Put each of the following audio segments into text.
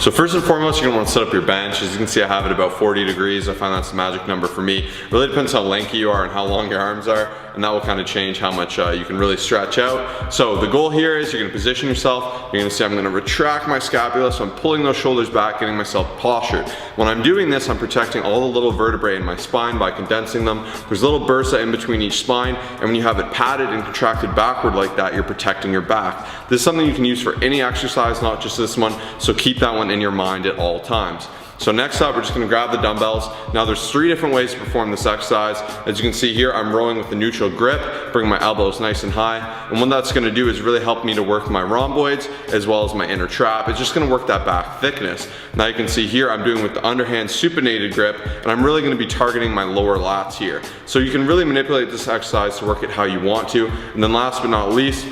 So first and foremost, you're gonna wanna set up your bench. As you can see, I have it about 40 degrees. I find that's the magic number for me. It really depends how lanky you are and how long your arms are, and that will kind of change how much you can really stretch out. So the goal here is you're gonna position yourself. You're gonna see I'm gonna retract my scapula, so I'm pulling those shoulders back, getting myself postured. When I'm doing this, I'm protecting all the little vertebrae in my spine by condensing them. There's a little bursa in between each spine, and when you have it padded and contracted backward like that, you're protecting your back. This is something you can use for any exercise, not just this one, so keep that one in your mind at all times. So next up, we're just gonna grab the dumbbells. Now there's 3 different ways to perform this exercise. As you can see here, I'm rowing with a neutral grip, bring my elbows nice and high. And what that's gonna do is really help me to work my rhomboids as well as my inner trap. It's just gonna work that back thickness. Now you can see here, I'm doing with the underhand supinated grip, and I'm really gonna be targeting my lower lats here. So you can really manipulate this exercise to work it how you want to. And then last but not least,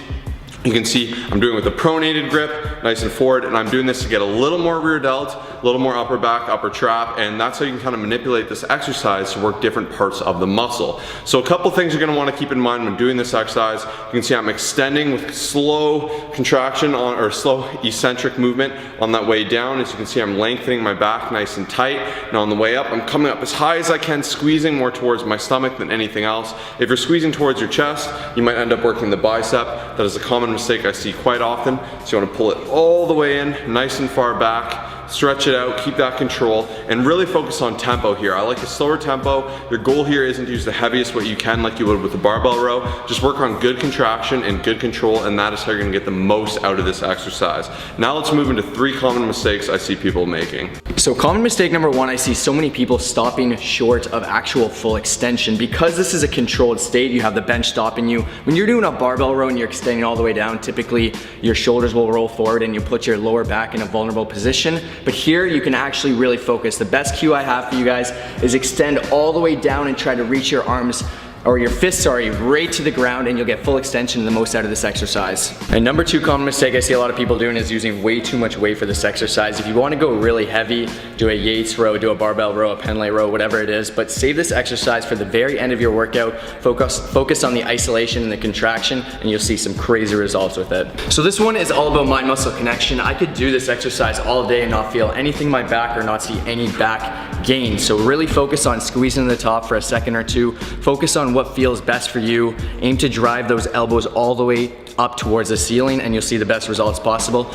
you can see I'm doing with a pronated grip, nice and forward, and I'm doing this to get a little more rear delt, a little more upper back, upper trap, and that's how you can kind of manipulate this exercise to work different parts of the muscle. So a couple things you're gonna wanna keep in mind when doing this exercise. You can see I'm extending with slow contraction or slow eccentric movement on that way down. As you can see, I'm lengthening my back nice and tight. Now on the way up, I'm coming up as high as I can, squeezing more towards my stomach than anything else. If you're squeezing towards your chest, you might end up working the bicep. That is a common mistake I see quite often. So you want to pull it all the way in, nice and far back, stretch it out, keep that control, and really focus on tempo here. I like a slower tempo. Your goal here isn't to use the heaviest weight you can like you would with a barbell row. Just work on good contraction and good control, and that is how you're gonna get the most out of this exercise. Now let's move into 3 common mistakes I see people making. So common mistake number 1, I see so many people stopping short of actual full extension. Because this is a controlled state, you have the bench stopping you. When you're doing a barbell row and you're extending all the way down, typically your shoulders will roll forward and you put your lower back in a vulnerable position. But here you can actually really focus. The best cue I have for you guys is extend all the way down and try to reach your arms, or your fists, sorry, right to the ground, and you'll get full extension and the most out of this exercise. And number 2 common mistake I see a lot of people doing is using way too much weight for this exercise. If you want to go really heavy, do a Yates row, do a barbell row, a Pendlay row, whatever it is, but save this exercise for the very end of your workout. Focus on the isolation and the contraction, and you'll see some crazy results with it. So this one is all about mind-muscle connection. I could do this exercise all day and not feel anything in my back or not see any back gain. So really focus on squeezing the top for a second or 2. Focus on what feels best for you. Aim to drive those elbows all the way up towards the ceiling, and you'll see the best results possible.